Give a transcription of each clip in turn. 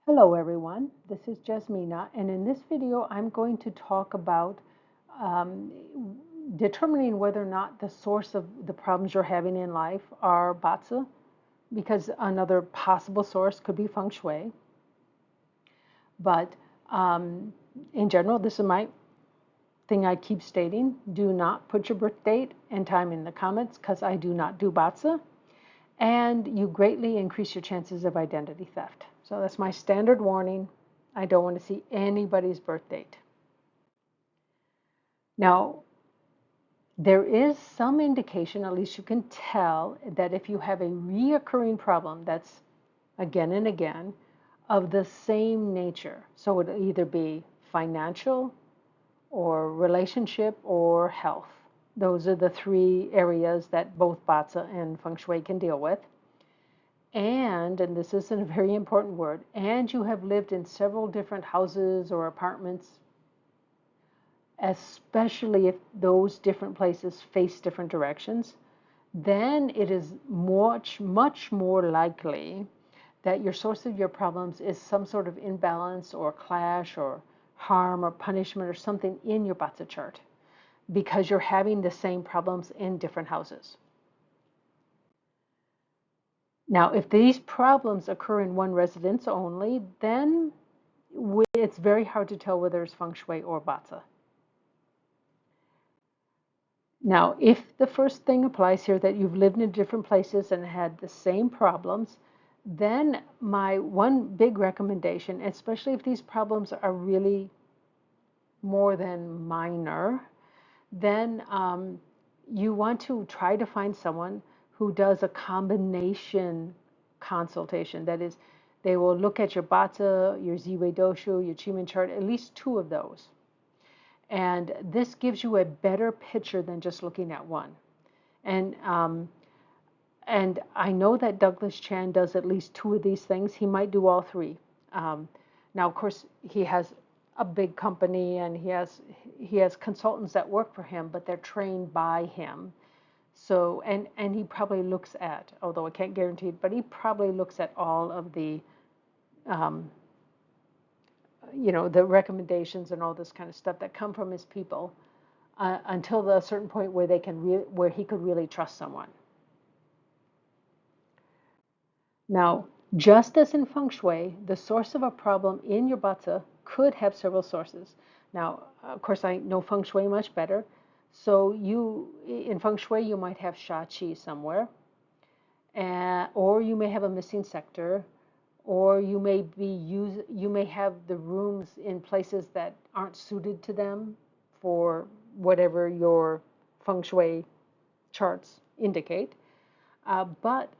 Hello everyone, this is Jasmina, and in this video I'm going to talk about um, determining whether or not the source of the problems you're having in life are Batsa, because another possible source could be Feng Shui. But um, in general, this is my thing I keep stating. Do not put your birth date and time in the comments because I do not do Batsa, and you greatly increase your chances of identity theft. So that's my standard warning. I don't want to see anybody's birth date. Now, there is some indication, at least you can tell, that if you have a reoccurring problem that's again and again of the same nature, so it'll either be financial or relationship or health. Those are the three areas that both Batsa and Feng Shui can deal with. And this is a very important word, and you have lived in several different houses or apartments, especially if those different places face different directions, then it is much, much more likely that your source of your problems is some sort of imbalance or clash or harm or punishment or something in your Batsa chart because you're having the same problems in different houses. Now, if these problems occur in one residence only, then it's very hard to tell whether it's Feng Shui or Batsa. Now, if the first thing applies here that you've lived in different places and had the same problems, then my one big recommendation, especially if these problems are really more than minor, then you want to try to find someone who does a combination consultation. That is, they will look at your Bata, your Ziwei Doshu, your Chiman chart, at least two of those. And this gives you a better picture than just looking at one. And and I know that Douglas Chan does at least two of these things. He might do all three. Now, of course, he has a big company and he has consultants that work for him, but they're trained by him. So and he probably looks at, although I can't guarantee it, but he probably looks at all of the um, the recommendations and all this kind of stuff that come from his people until the certain point where where he could really trust someone. Now, just as in Feng Shui, the source of a problem in your Batsa could have several sources. Now, of course, I know Feng Shui much better. So in Feng Shui, you might have Sha Qi somewhere, or you may have a missing sector, or you may have the rooms in places that aren't suited to them for whatever your Feng Shui charts indicate. But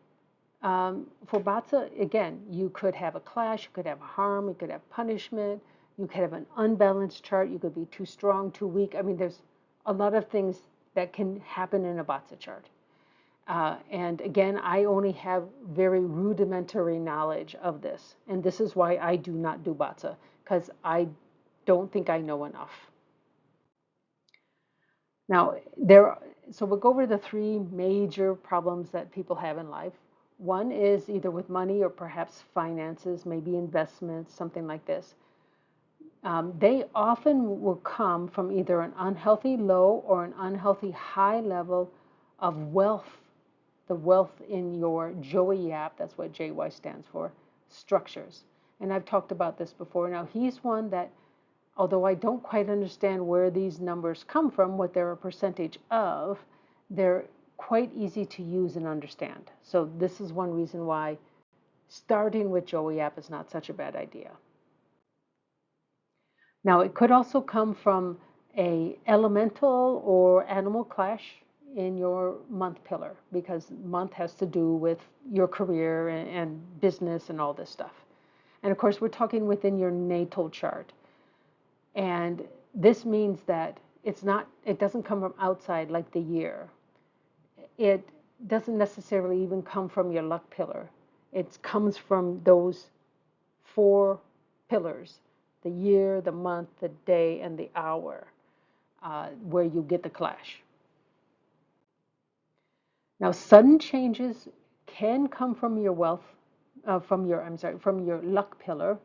for Batsa, again, you could have a clash, you could have harm, you could have punishment, you could have an unbalanced chart, you could be too strong, too weak. I mean, there's a lot of things that can happen in a Batsa chart. And again, I only have very rudimentary knowledge of this. And this is why I do not do Batsa, because I don't think I know enough. Now, so we'll go over the three major problems that people have in life. One is either with money or perhaps finances, maybe investments, something like this. They often will come from either an unhealthy low or an unhealthy high level of wealth, the wealth in your Joey app, that's what JY stands for, structures. And I've talked about this before. Now, he's one that, although I don't quite understand where these numbers come from, what they're a percentage of, they're quite easy to use and understand. So this is one reason why starting with Joey app is not such a bad idea. Now, it could also come from a elemental or animal clash in your month pillar, because month has to do with your career and business and all this stuff. And of course, we're talking within your natal chart. And this means that it doesn't come from outside like the year. It doesn't necessarily even come from your luck pillar. It comes from those four pillars: the year, the month, the day, and the hour, where you get the clash. Now, sudden changes can come from your wealth, from your luck pillar,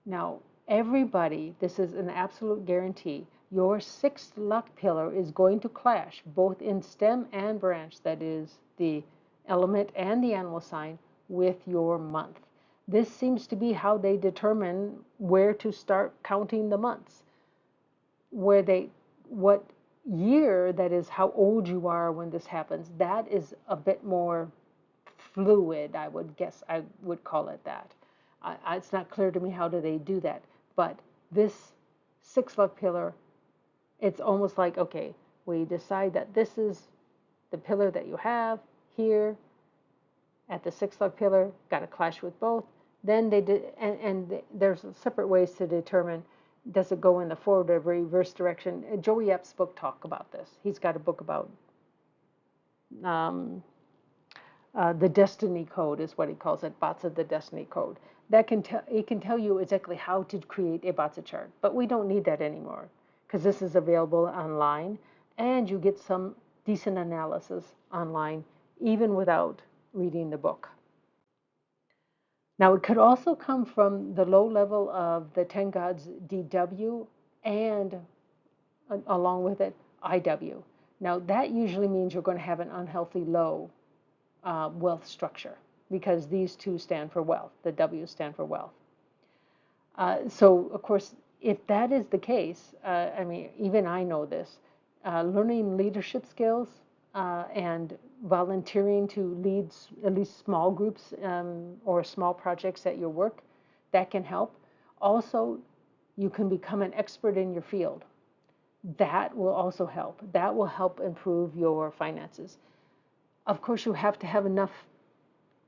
Now, everybody, this is an absolute guarantee, your sixth luck pillar is going to clash both in stem and branch, that is, the element and the animal sign, with your month. This seems to be how they determine where to start counting the months, where they, what year, that is, how old you are when this happens, that is a bit more fluid, I would guess I would call it that. It's not clear to me how do they do that. But this six luck pillar, it's almost like, okay, we decide that this is the pillar that you have here at the six luck pillar, got to clash with both. Then they did, and there's separate ways to determine, does it go in the forward or reverse direction. Joey Epps' book talk about this. He's got a book about um, the destiny code is what he calls it, Batsa the destiny code. That can it can tell you exactly how to create a Batsa chart, but we don't need that anymore because this is available online, and you get some decent analysis online even without reading the book. Now, it could also come from the low level of the 10 gods DW and along with it IW. Now, that usually means you're going to have an unhealthy low wealth structure because these two stand for wealth. The W stand for wealth. So, of course, if that is the case, I mean, even I know this, learning leadership skills and volunteering to lead at least small groups or small projects at your work, that can help. Also, you can become an expert in your field. That will also help. That will help improve your finances. Of course, you have to have enough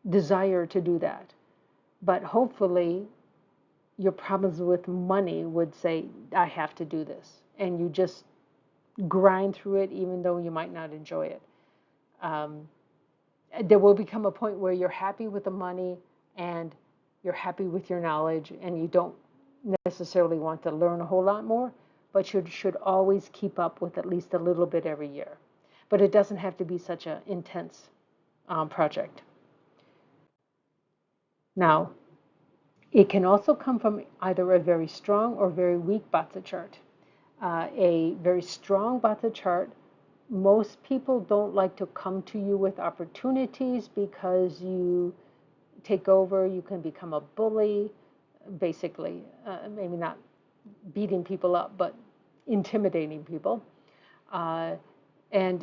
desire to do that. But hopefully, your problems with money would say, I have to do this. And you just grind through it, even though you might not enjoy it. There will become a point where you're happy with the money and you're happy with your knowledge, and you don't necessarily want to learn a whole lot more, but you should always keep up with at least a little bit every year. But it doesn't have to be such an intense project. Now, it can also come from either a very strong or very weak Vata chart. A very strong Vata chart, most people don't like to come to you with opportunities because you take over, you can become a bully, basically, maybe not beating people up, but intimidating people. Uh, and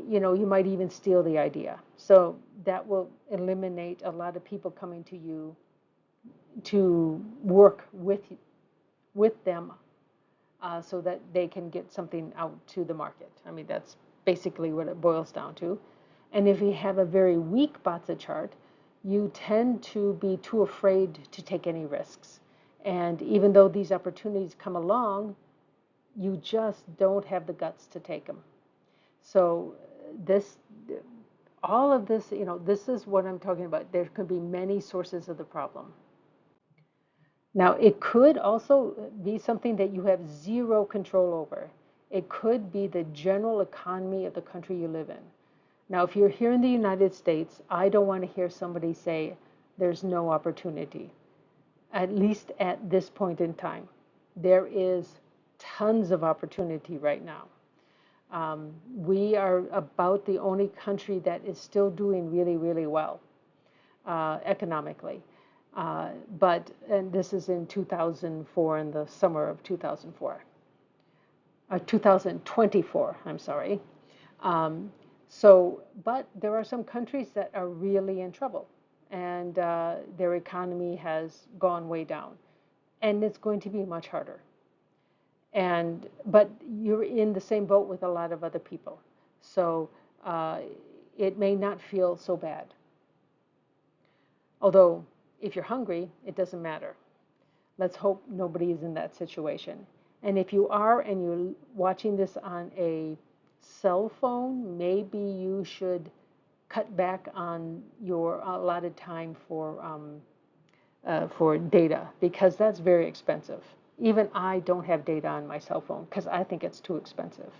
you know, you might even steal the idea. So that will eliminate a lot of people coming to you to work with them so that they can get something out to the market. I mean, that's basically what it boils down to. And if you have a very weak Batsa chart, you tend to be too afraid to take any risks. And even though these opportunities come along, you just don't have the guts to take them. So this, all of this, you know, this is what I'm talking about. There could be many sources of the problem. Now, it could also be something that you have zero control over. It could be the general economy of the country you live in. Now, if you're here in the United States, I don't want to hear somebody say there's no opportunity, at least at this point in time. There is tons of opportunity right now. We are about the only country that is still doing really, really well economically. And this is in 2004, in the summer of 2004, 2024, I'm sorry. But there are some countries that are really in trouble, and their economy has gone way down, and it's going to be much harder. But you're in the same boat with a lot of other people, so it may not feel so bad. Although, if you're hungry, it doesn't matter. Let's hope nobody is in that situation. And if you are and you're watching this on a cell phone, maybe you should cut back on your allotted time for data, because that's very expensive. Even I don't have data on my cell phone because I think it's too expensive.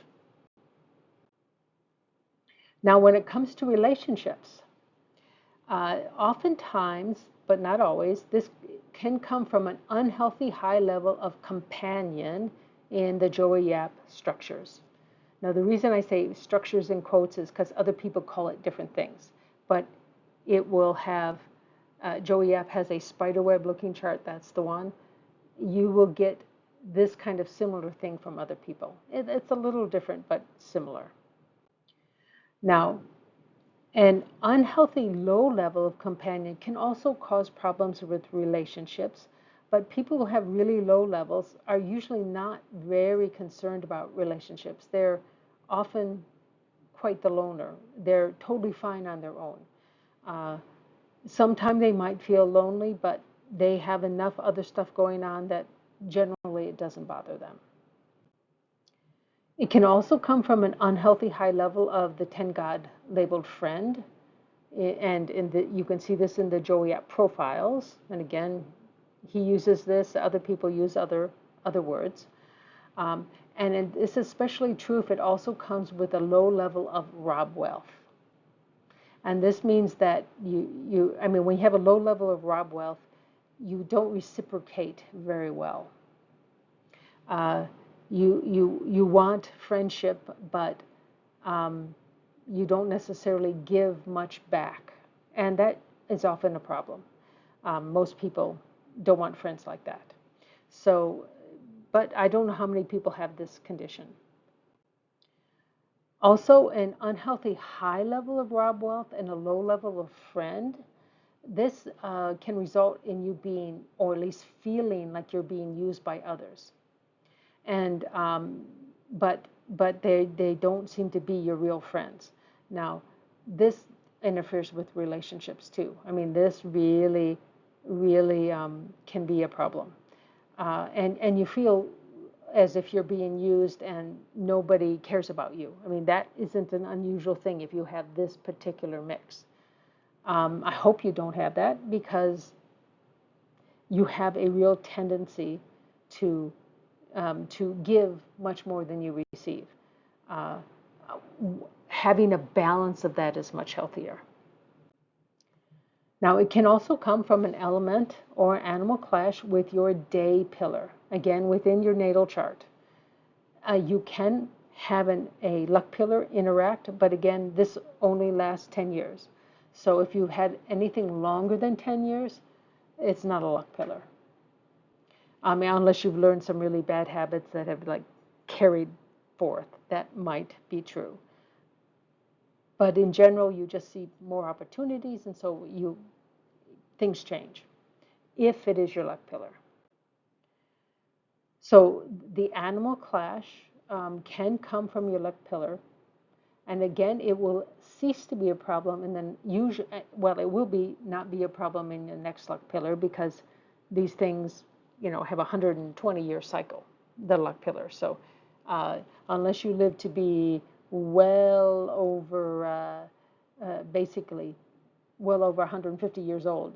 Now, when it comes to relationships, oftentimes but not always. This can come from an unhealthy high level of companion in the Joey Yap structures. Now, the reason I say structures in quotes is because other people call it different things, but it will have, Joey Yap has a spiderweb looking chart, that's the one. You will get this kind of similar thing from other people. It's a little different, but similar. Now, an unhealthy low level of companion can also cause problems with relationships, but people who have really low levels are usually not very concerned about relationships. They're often quite the loner. They're totally fine on their own. Uh, Sometimes they might feel lonely, but they have enough other stuff going on that generally it doesn't bother them. It can also come from an unhealthy high level of the 10 God labeled friend. And you can see this in the Joey App profiles. And again, he uses this, other people use other words. And it's especially true if it also comes with a low level of Rob wealth. And this means that I mean, when you have a low level of Rob wealth, you don't reciprocate very well. Uh, you want friendship, but you don't necessarily give much back, and that is often a problem. Most people don't want friends like that. So, but I don't know how many people have this condition. Also, an unhealthy high level of Rob wealth and a low level of friend. This can result in you being, or at least feeling like you're being used by others. And but they don't seem to be your real friends. Now, this interferes with relationships too. I mean, this really can be a problem, and you feel as if you're being used and nobody cares about you. I mean, that isn't an unusual thing if you have this particular mix. I hope you don't have that, because you have a real tendency to give much more than you receive. Uh, Having a balance of that is much healthier. Now, it can also come from an element or animal clash with your day pillar, again, within your natal chart. You can have a luck pillar interact, but again, this only lasts 10 years. So if you've had anything longer than 10 years, it's not a luck pillar. I mean, unless you've learned some really bad habits that have like carried forth, that might be true. But in general, you just see more opportunities, and so things change if it is your luck pillar. So the animal clash can come from your luck pillar, and again, it will cease to be a problem, and then usually, well, it will not be a problem in your next luck pillar, because these things, have a 120-year cycle, the luck pillar. So unless you live to be well over, basically, well over 150 years old,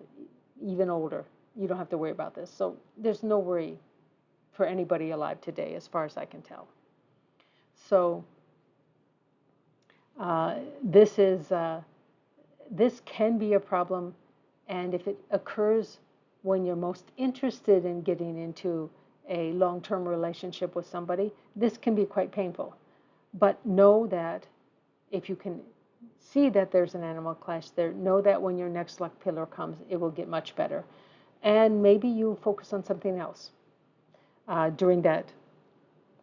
even older, you don't have to worry about this. So there's no worry for anybody alive today, as far as I can tell. So uh, this is this can be a problem, and if it occurs when you're most interested in getting into a long-term relationship with somebody, this can be quite painful. But know that if you can see that there's an animal clash there, know that when your next luck pillar comes, it will get much better. And maybe you'll focus on something else during that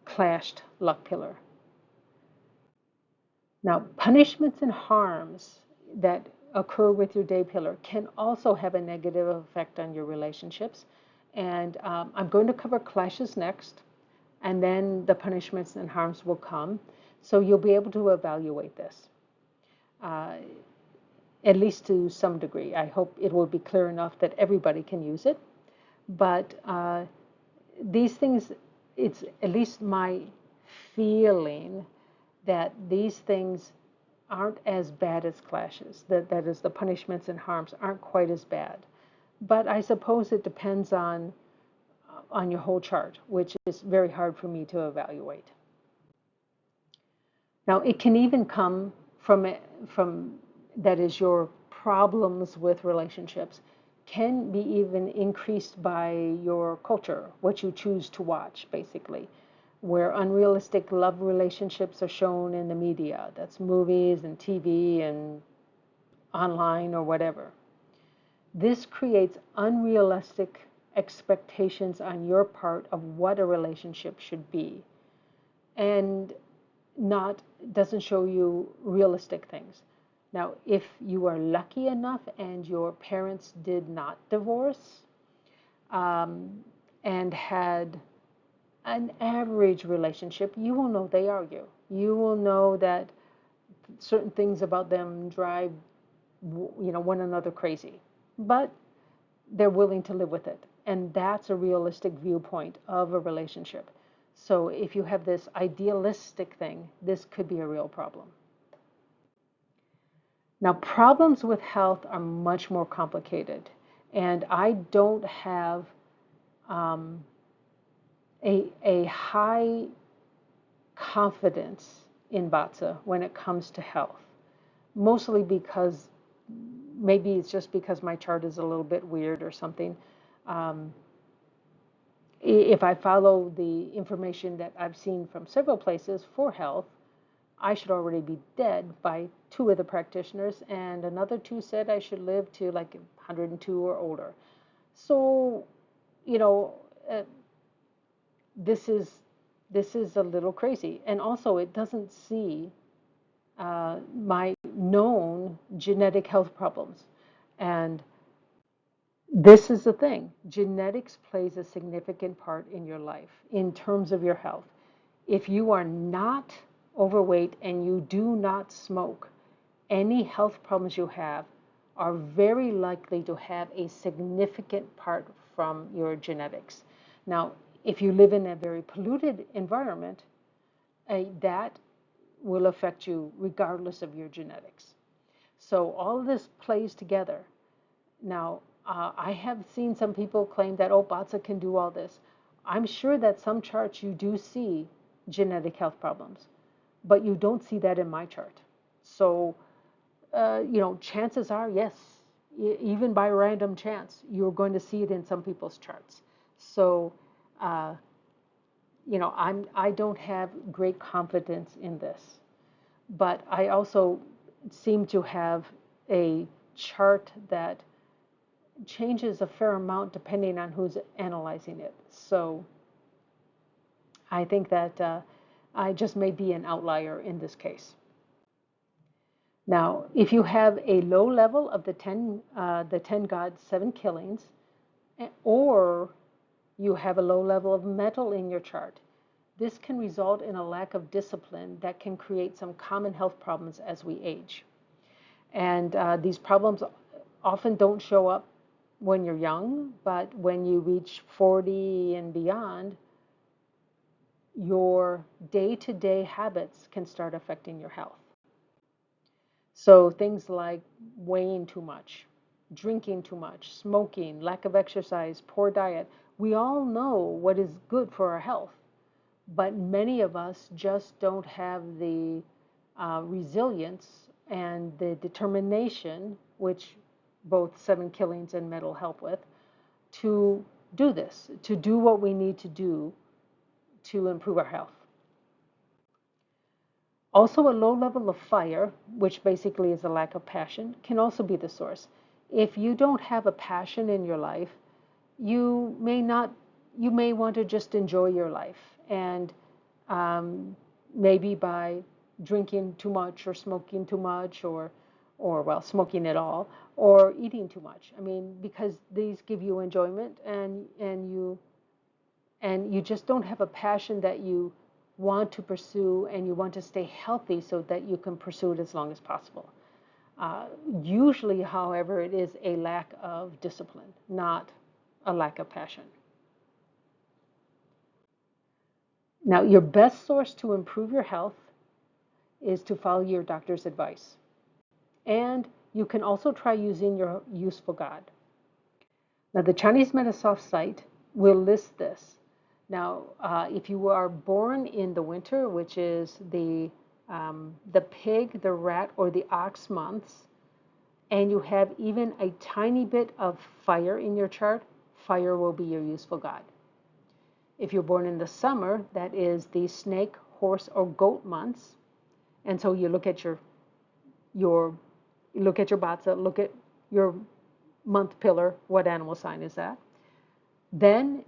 clashed luck pillar. Now, punishments and harms that occur with your day pillar can also have a negative effect on your relationships. And I'm going to cover clashes next, and then the punishments and harms will come. So you'll be able to evaluate this, uh, at least to some degree. I hope it will be clear enough that everybody can use it. But these things, it's at least my feeling that these things aren't as bad as clashes. That is, the punishments and harms aren't quite as bad. But I suppose it depends on your whole chart, which is very hard for me to evaluate. Now, it can even come from that is your problems with relationships can be even increased by your culture, what you choose to watch, basically. Where unrealistic love relationships are shown in the media, that's movies and TV and online or whatever. This creates unrealistic expectations on your part of what a relationship should be, and not doesn't show you realistic things. Now, if you are lucky enough and your parents did not divorce, um, and had an average relationship, you will know they argue. You will know that certain things about them drive one another crazy, but they're willing to live with it, and that's a realistic viewpoint of a relationship. So if you have this idealistic thing, this could be a real problem. Now, problems with health are much more complicated, and I don't have um, a high confidence in Batsa when it comes to health, mostly because maybe it's just because my chart is a little bit weird or something. Um, if I follow the information that I've seen from several places for health, I should already be dead by two of the practitioners, and another two said I should live to like 102 or older. So, you know, uh, this is this is a little crazy, and also it doesn't see my known genetic health problems, and this is the thing. Genetics plays a significant part in your life in terms of your health. If you are not overweight and you do not smoke, any health problems you have are very likely to have a significant part from your genetics. Now, if you live in a very polluted environment, that will affect you regardless of your genetics. So all of this plays together. Now, I have seen some people claim that, oh, Batsa can do all this. I'm sure that some charts you do see genetic health problems, but you don't see that in my chart. So, chances are, yes, even by random chance, you're going to see it in some people's charts. So, uh, I don't have great confidence in this, but I also seem to have a chart that changes a fair amount depending on who's analyzing it. So I think that I just may be an outlier in this case. Now, if you have a low level of the 10 gods, 7 killings, or you have a low level of metal in your chart, this can result in a lack of discipline that can create some common health problems as we age. And these problems often don't show up when you're young, but when you reach 40 and beyond, your day-to-day habits can start affecting your health. So things like weighing too much, drinking too much, smoking, lack of exercise, poor diet, we all know what is good for our health, but many of us just don't have the resilience and the determination, which both 7 killings and metal help with, to do this, to do what we need to do to improve our health. Also, a low level of fire, which basically is a lack of passion, can also be the source. If you don't have a passion in your life, you may not, you may want to just enjoy your life. And maybe by drinking too much or smoking too much or well, smoking at all, or eating too much. I mean, because these give you enjoyment, and you just don't have a passion that you want to pursue, and you want to stay healthy so that you can pursue it as long as possible. Usually, however, it is a lack of discipline, not a lack of passion. Now, your best source to improve your health is to follow your doctor's advice. And you can also try using your useful God. Now, the Chinese Metasoft site will list this. Now, if you are born in the winter, which is the pig, the rat, or the ox months, and you have even a tiny bit of fire in your chart, fire will be your useful god. If you're born in the summer, that is the snake, horse, or goat months. And so you look at your Batsa, look at your month pillar, what animal sign is that? Then,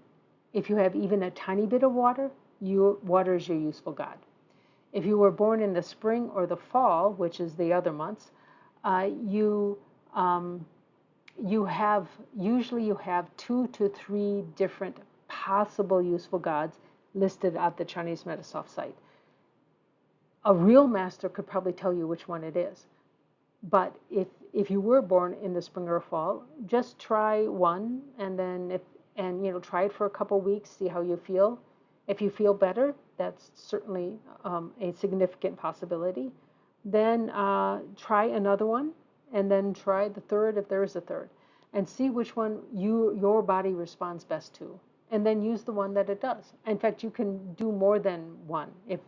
if you have even a tiny bit of water, water is your useful god. If you were born in the spring or the fall, which is the other months, you usually have 2 to 3 different possible useful gods listed at the Chinese Metasoft site. A real master could probably tell you which one it is. But if you were born in the spring or fall, just try one, and then try it for a couple weeks, see how you feel. If you feel better, that's certainly a significant possibility. Then try another one, and then try the third if there is a third, and see which one your body responds best to, and then use the one that it does. In fact, you can do more than one. If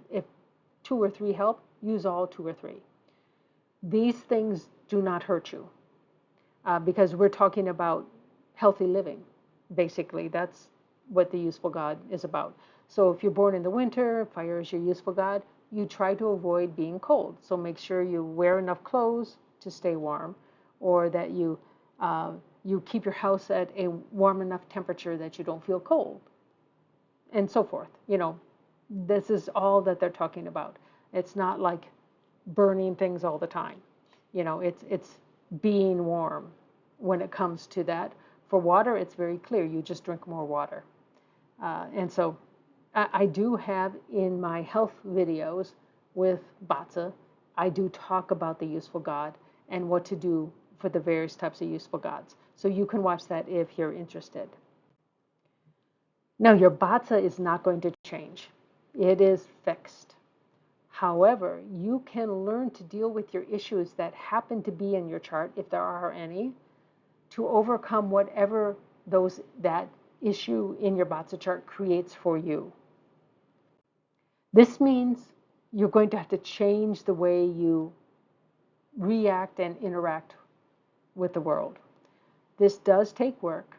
2 or 3 help, use all 2 or 3. These things do not hurt you because we're talking about healthy living. Basically, that's what the useful god is about. So if you're born in the winter, fire is your useful god, you try to avoid being cold. So make sure you wear enough clothes to stay warm, or that you keep your house at a warm enough temperature that you don't feel cold, and so forth. This is all that they're talking about. It's not like burning things all the time. It's being warm when it comes to that. For water, it's very clear. You just drink more water. And so I do have in my health videos with Batsa, I do talk about the useful god and what to do for the various types of useful gods. So you can watch that if you're interested. Now, your Batsa is not going to change. It is fixed. However, you can learn to deal with your issues that happen to be in your chart, if there are any, to overcome whatever that issue in your Batsa chart creates for you. This means you're going to have to change the way you react and interact with the world. This does take work.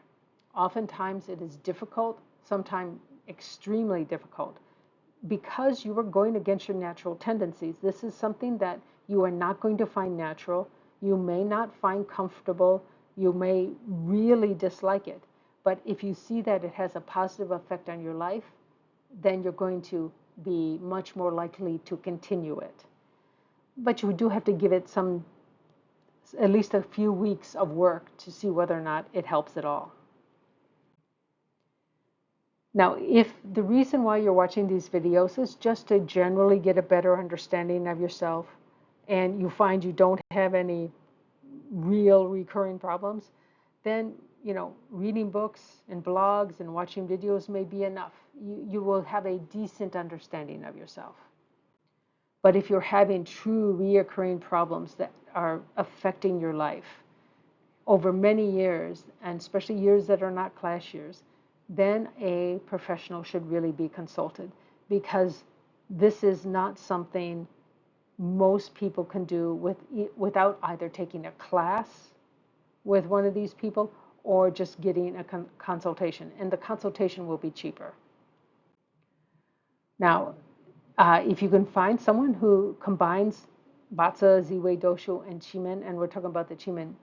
Oftentimes it is difficult, sometimes extremely difficult, because you are going against your natural tendencies. This is something that you are not going to find natural. You may not find comfortable. You may really dislike it. But if you see that it has a positive effect on your life, then you're going to be much more likely to continue it. But you do have to give it at least a few weeks of work to see whether or not it helps at all. Now, if the reason why you're watching these videos is just to generally get a better understanding of yourself, and you find you don't have any real recurring problems, then reading books and blogs and watching videos may be enough. You will have a decent understanding of yourself. But if you're having true reoccurring problems that are affecting your life over many years, and especially years that are not class years, then a professional should really be consulted, because this is not something most people can do without either taking a class with one of these people or just getting a consultation. And the consultation will be cheaper. Now, if you can find someone who combines Batsa, Ziwei Doshu, and Qimen, and we're talking about the Qimen,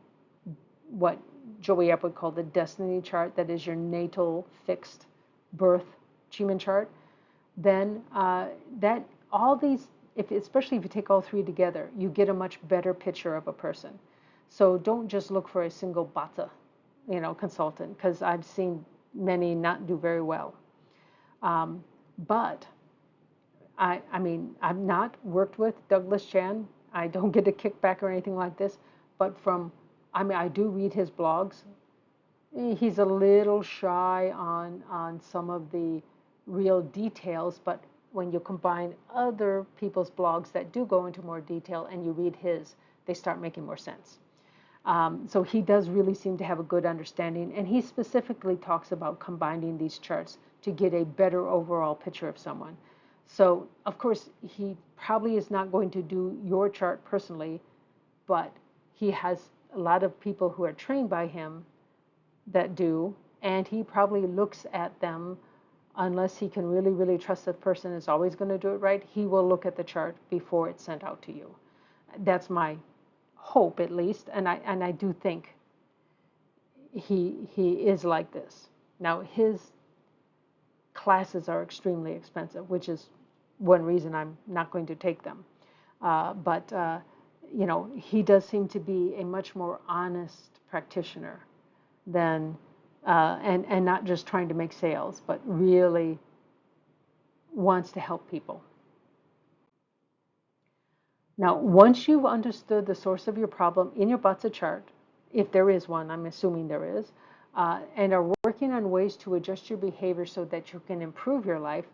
what Joey Yap would call the destiny chart, that is your natal fixed birth Qimen chart, then especially if you take all 3 together, you get a much better picture of a person. So don't just look for a single Batsa, consultant, because I've seen many not do very well. But I've not worked with Douglas Chan. I don't get a kickback or anything like this, but I do read his blogs. He's a little shy on some of the real details, but when you combine other people's blogs that do go into more detail and you read his, they start making more sense. So he does really seem to have a good understanding, and he specifically talks about combining these charts to get a better overall picture of someone. So, of course, he probably is not going to do your chart personally, but he has a lot of people who are trained by him that do, and he probably looks at them. Unless he can really, really trust that person is always going to do it right, he will look at the chart before it's sent out to you. That's my hope, at least, and I do think he is like this. Now, his classes are extremely expensive, which is one reason I'm not going to take them. But he does seem to be a much more honest practitioner than, and not just trying to make sales, but really wants to help people. Now, once you've understood the source of your problem in your Batsa chart, if there is one, I'm assuming there is, and are working on ways to adjust your behavior so that you can improve your life,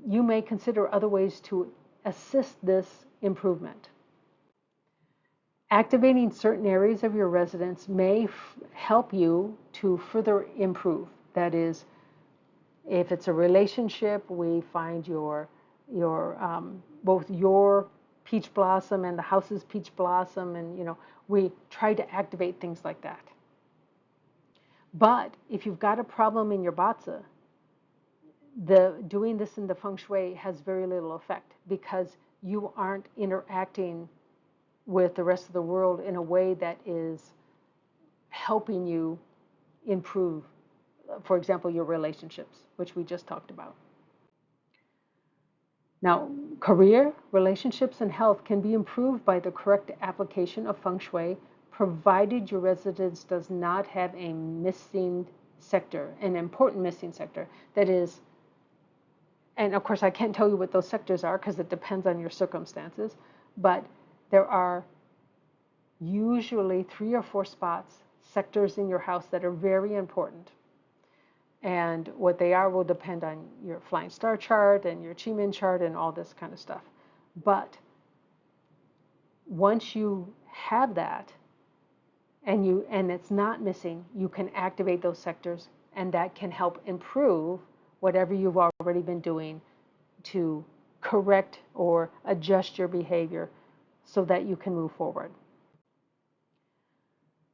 you may consider other ways to assist this improvement. Activating certain areas of your residence may help you to further improve. That is, if it's a relationship, we find both your peach blossom and the house's peach blossom, and we try to activate things like that. But if you've got a problem in your Batsa, doing this in the Feng Shui has very little effect because you aren't interacting with the rest of the world in a way that is helping you improve, for example, your relationships, which we just talked about. Now, career, relationships, and health can be improved by the correct application of Feng Shui, provided your residence does not have a missing sector, an important missing sector. That is, and of course I can't tell you what those sectors are because it depends on your circumstances, but there are usually 3 or 4 spots, sectors in your house that are very important. And what they are will depend on your flying star chart and your Chi-Min chart and all this kind of stuff. But once you have that and it's not missing, you can activate those sectors, and that can help improve whatever you've already been doing to correct or adjust your behavior so that you can move forward.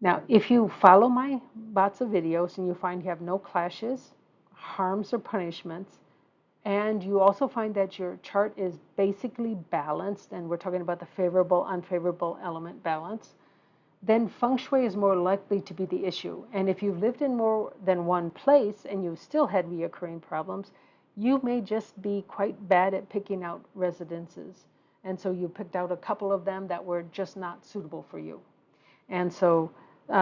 Now, if you follow my Batsa videos and you find you have no clashes, harms, or punishments, and you also find that your chart is basically balanced, and we're talking about the favorable, unfavorable element balance, then Feng Shui is more likely to be the issue. And if you've lived in more than one place and you still had reoccurring problems, you may just be quite bad at picking out residences. And so you picked out a couple of them that were just not suitable for you. And so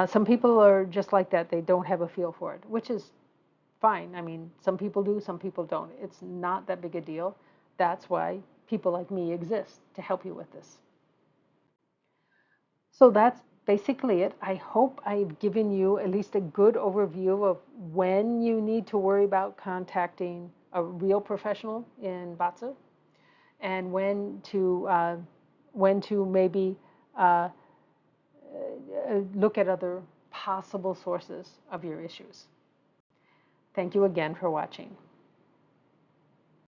some people are just like that. They don't have a feel for it, which is fine. I mean, some people do, some people don't. It's not that big a deal. That's why people like me exist, to help you with this. So that's basically it. I hope I've given you at least a good overview of when you need to worry about contacting a real professional in Batsa, and when to maybe look at other possible sources of your issues. Thank you again for watching.